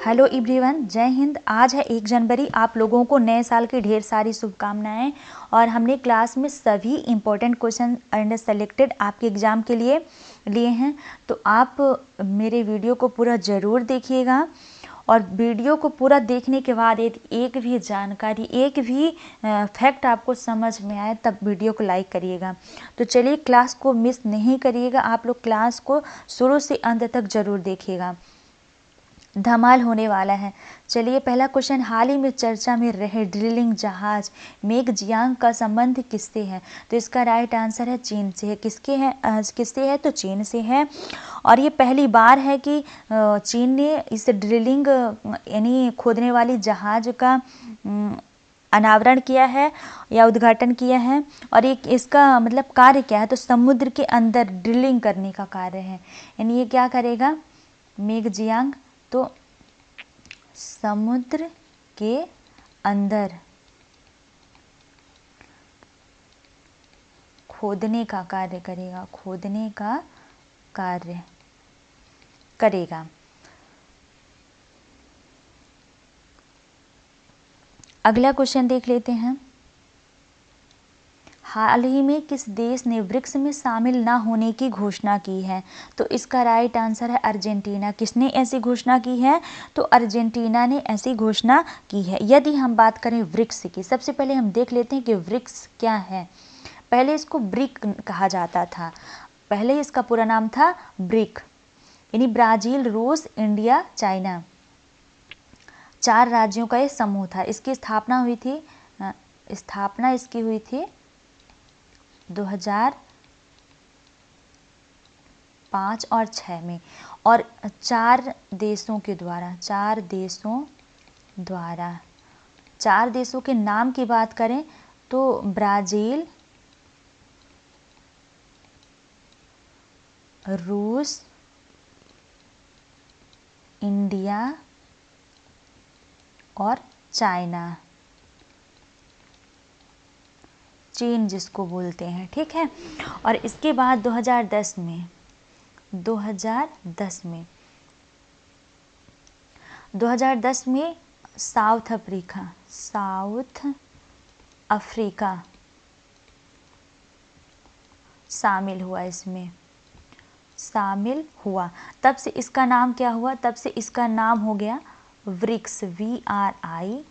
Hello everyone, जय हिंद। आज है 1 जनवरी। आप लोगों को नए साल की ढेर सारी शुभकामनाएं। और हमने क्लास में सभी इम्पोर्टेंट क्वेश्चन एंड सेलेक्टेड आपके एग्ज़ाम के लिए लिए हैं। तो आप मेरे वीडियो को पूरा ज़रूर देखिएगा और वीडियो को पूरा देखने के बाद एक भी जानकारी, एक भी फैक्ट आपको समझ में आए तब वीडियो को लाइक करिएगा। तो चलिए, क्लास को मिस नहीं करिएगा। आप लोग क्लास को शुरू से अंत तक ज़रूर देखिएगा, धमाल होने वाला है। चलिए, पहला क्वेश्चन, हाल ही में चर्चा में रहे ड्रिलिंग जहाज मेघजियांग का संबंध किससे है? तो इसका राइट आंसर है चीन से है। किससे है? तो चीन से है। और ये पहली बार है कि चीन ने इस ड्रिलिंग यानी खोदने वाली जहाज का अनावरण किया है या उद्घाटन किया है। और एक इसका मतलब कार्य क्या है? तो समुद्र के अंदर ड्रिलिंग करने का कार्य है। यानी ये क्या करेगा मेघजियांग? तो समुद्र के अंदर खोदने का कार्य करेगा, खोदने का कार्य करेगा। अगला क्वेश्चन देख लेते हैं। हाल ही में किस देश ने ब्रिक्स में शामिल न होने की घोषणा की है? तो इसका राइट आंसर है अर्जेंटीना। किसने ऐसी घोषणा की है? तो अर्जेंटीना ने ऐसी घोषणा की है। यदि हम बात करें ब्रिक्स की, सबसे पहले हम देख लेते हैं कि ब्रिक्स क्या है। पहले इसको ब्रिक कहा जाता था। पहले इसका पूरा नाम था ब्रिक, यानी ब्राज़ील, रूस, इंडिया, चाइना, 4 राज्यों का ये समूह था। इसकी स्थापना हुई थी 2005 और 6 में। और 4 देशों के नाम की बात करें तो ब्राज़ील, रूस, इंडिया और चाइना, चीन जिसको बोलते हैं, ठीक है। और इसके बाद 2010 में साउथ अफ्रीका शामिल हुआ। तब से इसका नाम क्या हुआ? तब से इसका नाम हो गया ब्रिक्स, VRICS।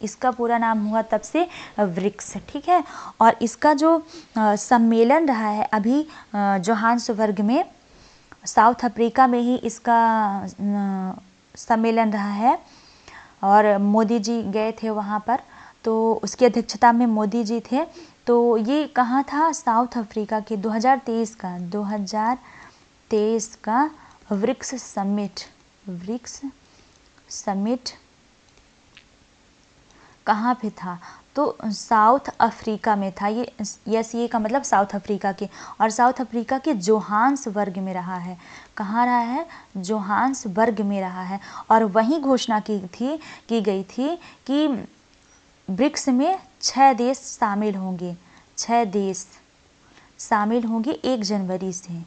इसका पूरा नाम हुआ तब से ब्रिक्स, ठीक है। और इसका जो सम्मेलन रहा है अभी जोहान्सबर्ग में, साउथ अफ्रीका में ही इसका सम्मेलन रहा है। और मोदी जी गए थे वहाँ पर, तो उसकी अध्यक्षता में मोदी जी थे। तो ये कहाँ था? साउथ अफ्रीका के 2023 का ब्रिक्स समिट कहाँ पे था? तो साउथ अफ्रीका में था। ये का मतलब साउथ अफ्रीका के, और साउथ अफ्रीका के जोहान्सबर्ग में रहा है। कहाँ रहा है? जोहान्सबर्ग में रहा है। और वहीं घोषणा की गई थी कि ब्रिक्स में 6 देश शामिल होंगे। 6 देश शामिल होंगे 1 जनवरी से।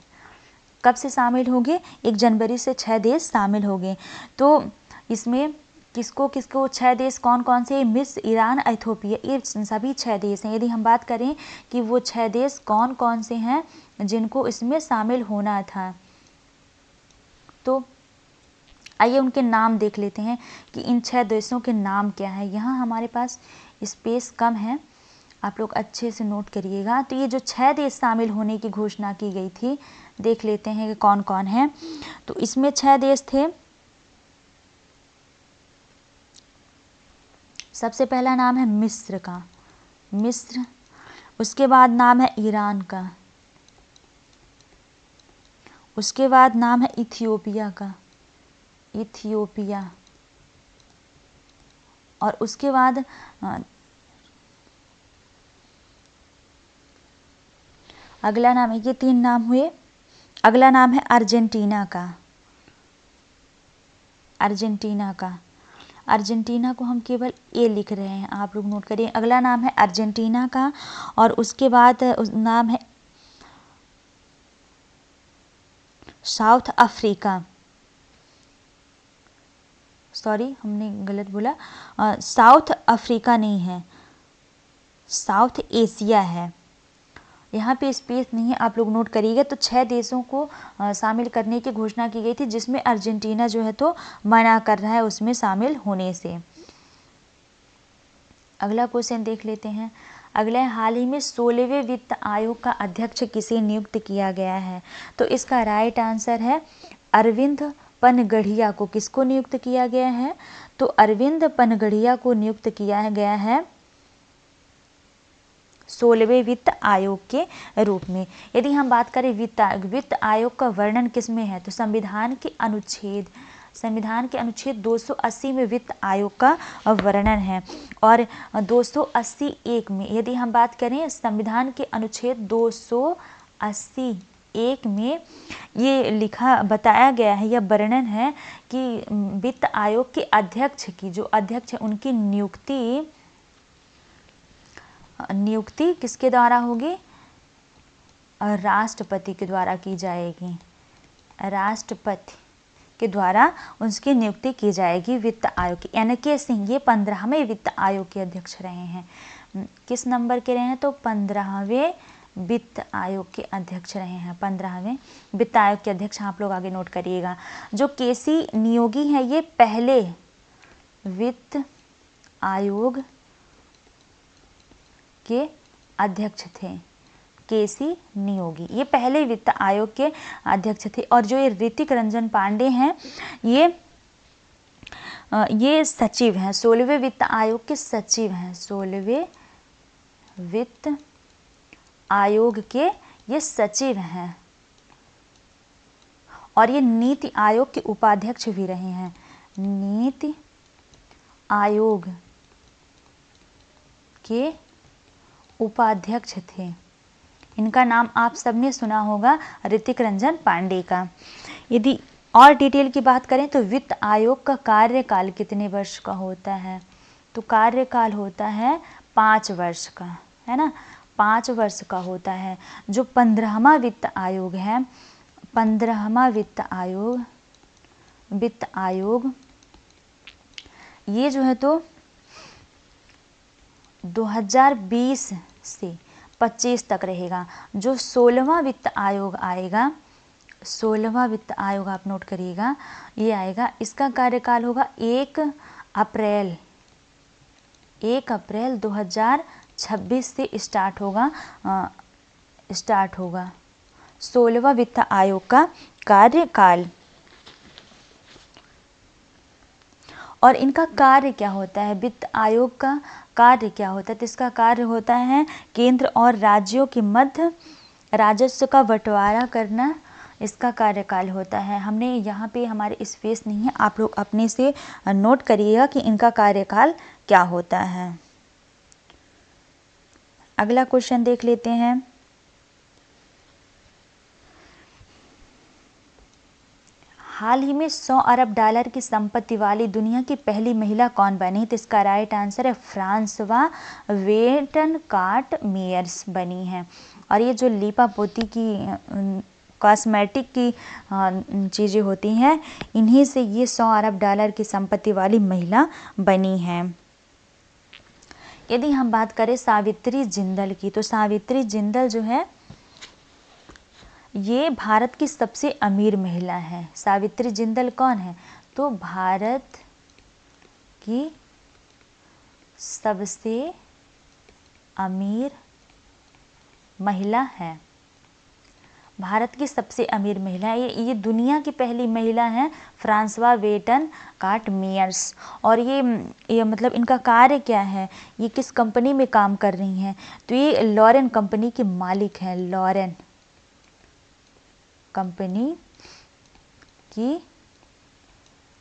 कब से शामिल होंगे? 1 जनवरी से 6 देश शामिल होंगे। तो इसमें किसको 6 देश कौन कौन से? मिस्र, ईरान, इथियोपिया, ये सभी 6 देश हैं। यदि हम बात करें कि वो 6 देश कौन कौन से हैं जिनको इसमें शामिल होना था, तो आइए उनके नाम देख लेते हैं कि इन 6 देशों के नाम क्या है। यहाँ हमारे पास स्पेस कम है, आप लोग अच्छे से नोट करिएगा। तो ये जो 6 देश शामिल होने की घोषणा की गई थी, देख लेते हैं कि कौन कौन है। तो इसमें 6 देश थे। सबसे पहला नाम है मिस्र। उसके बाद नाम है ईरान का। उसके बाद नाम है इथियोपिया का, और उसके बाद अगला नाम है, ये 3 नाम हुए। अगला नाम है अर्जेंटीना का। अर्जेंटीना को हम केवल ए लिख रहे हैं, आप लोग नोट करिए। अगला नाम है अर्जेंटीना का, और उसके बाद नाम है साउथ अफ्रीका। सॉरी हमने गलत बोला, साउथ अफ्रीका नहीं है, साउथ एशिया है। यहाँ पे स्पेस नहीं है, आप लोग नोट करिएगा। तो 6 देशों को शामिल करने की घोषणा की गई थी, जिसमें अर्जेंटीना जो है तो मना कर रहा है उसमें शामिल होने से। अगला क्वेश्चन देख लेते हैं। अगला, हाल ही में 16वें वित्त आयोग का अध्यक्ष किसे नियुक्त किया गया है? तो इसका राइट आंसर है अरविंद पनगढ़िया को। किसको नियुक्त किया गया है? तो अरविंद पनगढ़िया को नियुक्त किया गया है 16वें वित्त आयोग के रूप में। यदि हम बात करें वित्त आयोग का वर्णन किस में है? तो संविधान के अनुच्छेद 280 में वित्त आयोग का वर्णन है। और 280(1) में यदि हम बात करें संविधान के अनुच्छेद 280(1) में ये लिखा बताया गया है, यह वर्णन है कि वित्त आयोग के अध्यक्ष की, जो अध्यक्ष है उनकी नियुक्ति किसके द्वारा होगी? राष्ट्रपति के द्वारा की जाएगी। राष्ट्रपति के द्वारा उसकी नियुक्ति की जाएगी वित्त आयोग की। एन.के. सिंह ये 15वें वित्त आयोग के अध्यक्ष रहे हैं। किस नंबर के रहे हैं? तो 15वें वित्त आयोग के अध्यक्ष रहे हैं। 15वें वित्त आयोग के अध्यक्ष आप लोग आगे नोट करिएगा। जो के.सी. नियोगी हैं ये पहले वित्त आयोग के अध्यक्ष थे। के.सी. नियोगी ये पहले वित्त आयोग के अध्यक्ष थे। और जो ये ऋतिक रंजन पांडे हैं ये सचिव हैं, 16वें वित्त आयोग के सचिव हैं। 16वें वित्त आयोग के ये सचिव हैं और ये नीति आयोग के उपाध्यक्ष भी रहे हैं। नीति आयोग के उपाध्यक्ष थे। इनका नाम आप सबने सुना होगा, ऋतिक रंजन पांडे का। यदि और डिटेल की बात करें तो वित्त आयोग का कार्यकाल कितने वर्ष का होता है? तो कार्यकाल होता है 5 वर्ष का, है ना, 5 वर्ष का होता है। जो 15वां वित्त आयोग है, 15वां वित्त आयोग ये जो है तो 2020 से 25 तक रहेगा। जो 16वां वित्त आयोग आएगा, 16वां वित्त आयोग आप नोट करिएगा, ये आएगा, इसका कार्यकाल होगा 1 अप्रैल 2026 से स्टार्ट होगा 16वां वित्त आयोग का कार्यकाल। और इनका कार्य क्या होता है? वित्त आयोग का कार्य क्या होता है? तो इसका कार्य होता है केंद्र और राज्यों के मध्य राजस्व का बंटवारा करना, इसका कार्यकाल होता है। हमने यहाँ पे हमारे स्पेस नहीं है, आप लोग अपने से नोट करिएगा कि इनका कार्यकाल क्या होता है। अगला क्वेश्चन देख लेते हैं। हाल ही में 100 अरब डॉलर की संपत्ति वाली दुनिया की पहली महिला कौन बनी? तो इसका राइट आंसर है फ्रांसवा वेटनकाट मेयर्स बनी है। और ये जो लीपा पोती की कॉस्मेटिक की चीज़ें होती हैं, इन्हीं से ये 100 अरब डॉलर की संपत्ति वाली महिला बनी है। यदि हम बात करें सावित्री जिंदल की, तो सावित्री जिंदल जो है ये भारत की सबसे अमीर महिला है। सावित्री जिंदल कौन है? तो भारत की सबसे अमीर महिला है। भारत की सबसे अमीर महिला है। ये दुनिया की पहली महिला है, फ्रांसवा वेटनकाट मेयर्स। और ये मतलब इनका कार्य क्या है? ये किस कंपनी में काम कर रही हैं? तो ये लॉरेन कंपनी की मालिक है। लॉरेन कंपनी की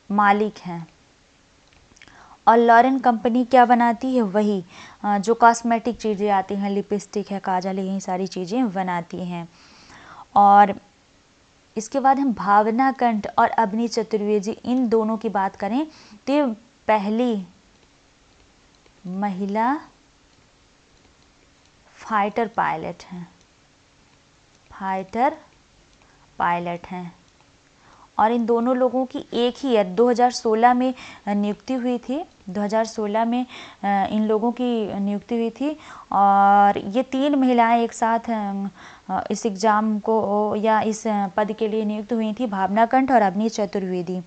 मालिक हैं। और लॉरेन कंपनी क्या बनाती है? वही जो कॉस्मेटिक चीज़ें आती हैं, लिपस्टिक है, काजल है, यही सारी चीज़ें बनाती हैं। और इसके बाद हम भावना कंठ और अवनी चतुर्वेदी, इन दोनों की बात करें तो ये पहली महिला फाइटर पायलट हैं। और इन दोनों लोगों की एक ही ईयर 2016 में नियुक्ति हुई थी। 2016 में इन लोगों की नियुक्ति हुई थी और ये 3 महिलाएं एक साथ इस एग्ज़ाम को या इस पद के लिए नियुक्त हुई थी, भावना कंठ और अवनी चतुर्वेदी।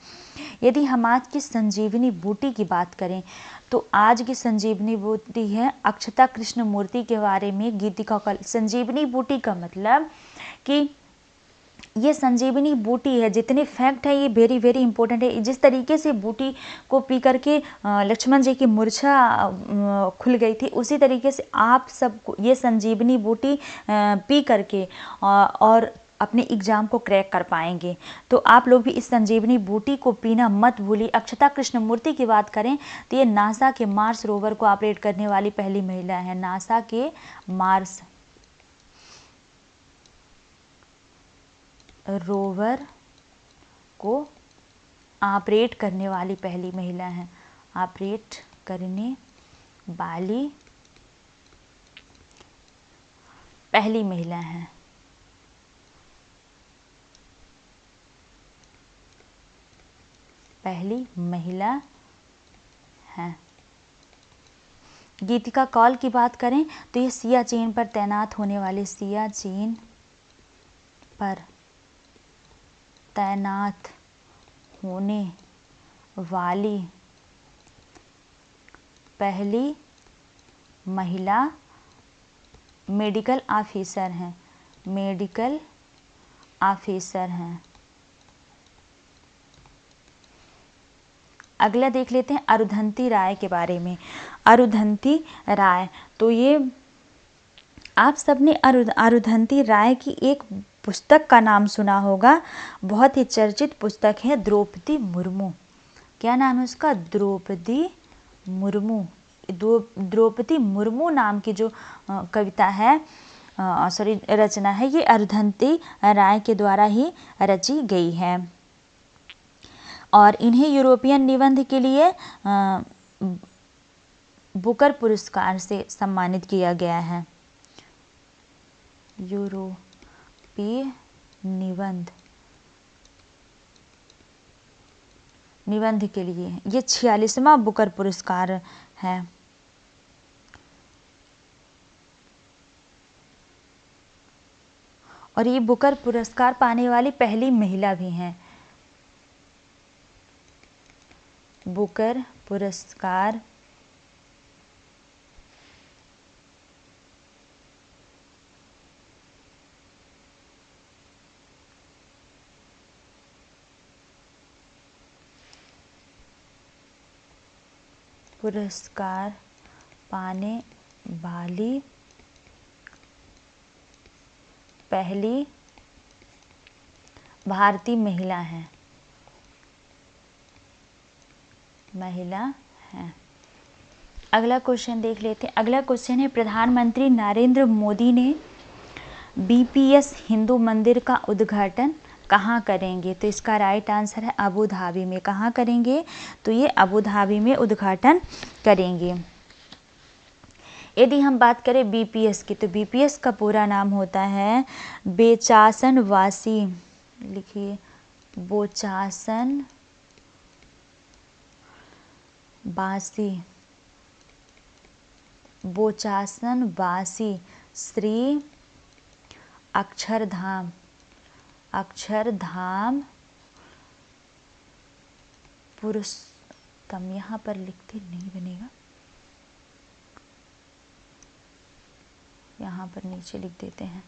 यदि हम आज की संजीवनी बूटी की बात करें तो आज की संजीवनी बूटी है अक्षता कृष्णमूर्ति के बारे में गीतिका कल। संजीवनी बूटी का मतलब कि ये संजीवनी बूटी है, जितने फैक्ट है ये वेरी वेरी इंपॉर्टेंट है। जिस तरीके से बूटी को पी करके लक्ष्मण जी की मूर्छा खुल गई थी, उसी तरीके से आप सबको ये संजीवनी बूटी पी करके और अपने एग्ज़ाम को क्रैक कर पाएंगे। तो आप लोग भी इस संजीवनी बूटी को पीना मत भूलिए। अक्षता कृष्णमूर्ति की बात करें तो ये नासा के मार्स रोवर को ऑपरेट करने वाली पहली महिला है। नासा के मार्स रोवर को ऑपरेट करने वाली पहली महिला है। ऑपरेट करने वाली पहली महिला है। पहली महिला है। गीतिका कौल की बात करें तो ये सियाचिन पर तैनात होने वाले सियाचिन पर तैनात होने वाली पहली महिला मेडिकल ऑफिसर हैं। मेडिकल ऑफिसर हैं। अगला देख लेते हैं अरुंधति राय के बारे में। अरुंधति राय, तो ये आप सबने अरुंधति राय की एक पुस्तक का नाम सुना होगा, बहुत ही चर्चित पुस्तक है द्रौपदी मुर्मू। क्या नाम है उसका? द्रौपदी मुर्मू। द्रौपदी मुर्मू नाम की जो कविता है, सॉरी रचना है, ये अरुंधति राय के द्वारा ही रची गई है और इन्हें यूरोपियन निबंध के लिए बुकर पुरस्कार से सम्मानित किया गया है। यूरोपीय निबंध के लिए ये 46वां बुकर पुरस्कार है। और ये बुकर पुरस्कार पाने वाली पहली महिला भी हैं। बुकर पुरस्कार पाने वाली पहली भारतीय महिला है। अगला क्वेश्चन देख लेते हैं। अगला क्वेश्चन है प्रधानमंत्री नरेंद्र मोदी ने बीपीएस हिंदू मंदिर का उद्घाटन कहाँ करेंगे? तो इसका राइट आंसर है अबू धाबी में। कहाँ करेंगे? तो ये अबू धाबी में उद्घाटन करेंगे। यदि हम बात करें बीपीएस की, तो बीपीएस का पूरा नाम होता है बेचासन वासी। लिखिए बोचासन वासी श्री अक्षरधाम पुरुषोत्तम। यहाँ पर लिखते नहीं बनेगा, यहाँ पर नीचे लिख देते हैं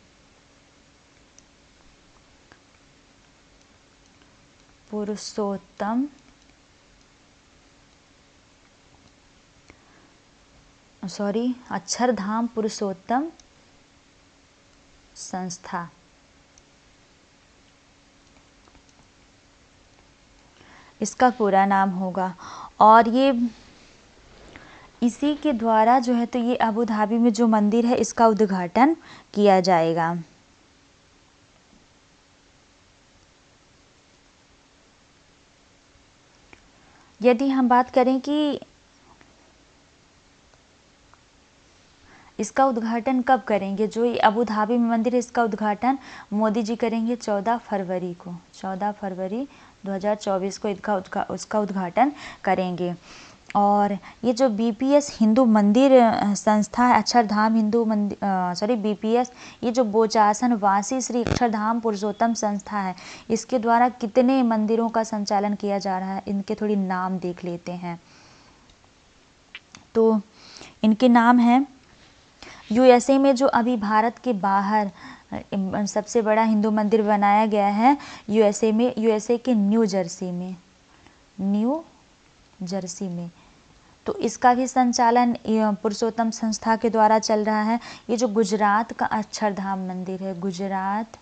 पुरुषोत्तम अक्षरधाम पुरुषोत्तम संस्था। इसका पूरा नाम होगा और ये इसी के द्वारा जो है तो ये अबू धाबी में जो मंदिर है इसका उद्घाटन किया जाएगा। यदि हम बात करें कि इसका उद्घाटन कब करेंगे? जो ये अबू धाबी में मंदिर है, इसका उद्घाटन मोदी जी करेंगे 14 फरवरी को, 14 फरवरी 2024 को उसका उद्घाटन करेंगे। और ये जो बीपीएस हिंदू मंदिर संस्था है, अक्षरधाम हिंदू मंदिर बीपीएस, ये जो बोचासन वासी श्री अक्षरधाम पुरुषोत्तम संस्था है, इसके द्वारा कितने मंदिरों का संचालन किया जा रहा है, इनके थोड़ी नाम देख लेते हैं। तो इनके नाम हैं, यूएसए में जो अभी भारत के बाहर सबसे बड़ा हिंदू मंदिर बनाया गया है यूएसए में, यूएसए के न्यू जर्सी में, तो इसका भी संचालन पुरुषोत्तम संस्था के द्वारा चल रहा है। ये जो गुजरात का अक्षरधाम मंदिर है, गुजरात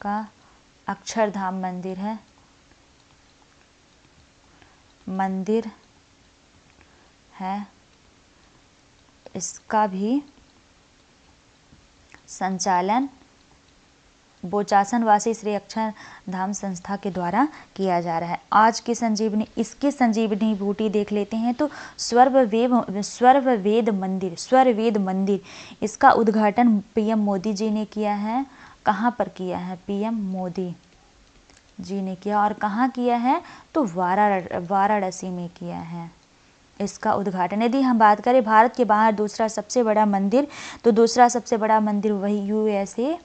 का अक्षरधाम मंदिर है, इसका भी संचालन बोचासन वासी श्री अक्षरधाम संस्था के द्वारा किया जा रहा है। आज की संजीवनी, इसकी संजीवनी बूटी देख लेते हैं। तो स्वरवेद मंदिर, इसका उद्घाटन पीएम मोदी जी ने किया है। कहाँ पर किया है? पीएम मोदी जी ने किया। और कहाँ किया है? तो वाराणसी में किया है इसका उद्घाटन। यदि हम बात करें भारत के बाहर दूसरा सबसे बड़ा मंदिर, तो दूसरा सबसे बड़ा मंदिर वही यूएसए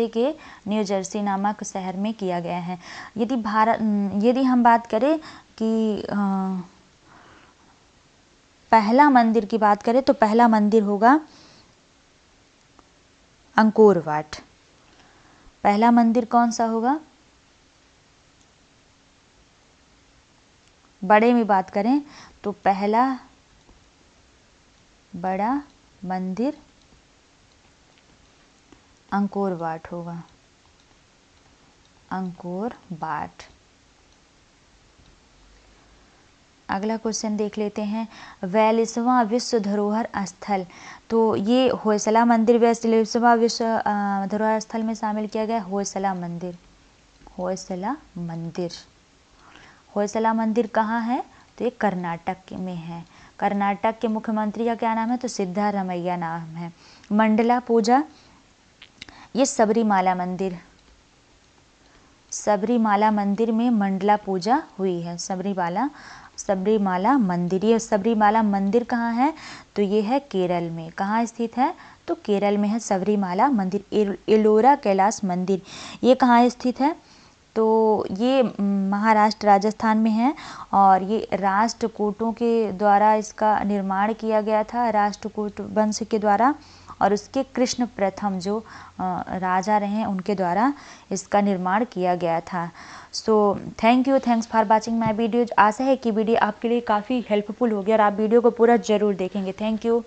के न्यू जर्सी नामक शहर में किया गया है। यदि हम बात करें कि पहला मंदिर की बात करें, तो पहला मंदिर होगा अंकोर वाट। पहला मंदिर कौन सा होगा? बड़े में बात करें तो पहला बड़ा मंदिर अंकोर वाट होगा, अंकोर वाट। अगला क्वेश्चन देख लेते हैं, 42वां विश्व धरोहर स्थल। तो ये होयसला मंदिर 42वां विश्व धरोहर स्थल में शामिल किया गया। होयसला मंदिर कहाँ है? तो ये कर्नाटक में है। कर्नाटक के मुख्यमंत्री का क्या नाम है? तो सिद्धारमैया नाम है। मंडला पूजा, ये सबरीमाला मंदिर में मंडला पूजा हुई है। सबरीमाला मंदिर, ये सबरीमाला मंदिर कहाँ है? तो ये है केरल में। कहाँ स्थित है? तो केरल में है सबरीमाला मंदिर। एलोरा कैलाश मंदिर, ये कहाँ स्थित है? तो ये महाराष्ट्र राजस्थान में है। और ये राष्ट्रकूटों के द्वारा इसका निर्माण किया गया था, राष्ट्रकूट वंश के द्वारा। और उसके कृष्ण प्रथम जो राजा रहे हैं, उनके द्वारा इसका निर्माण किया गया था। So thanks for watching my video. आशा है कि वीडियो आपके लिए काफ़ी हेल्पफुल हो गया और आप वीडियो को पूरा ज़रूर देखेंगे। Thank you.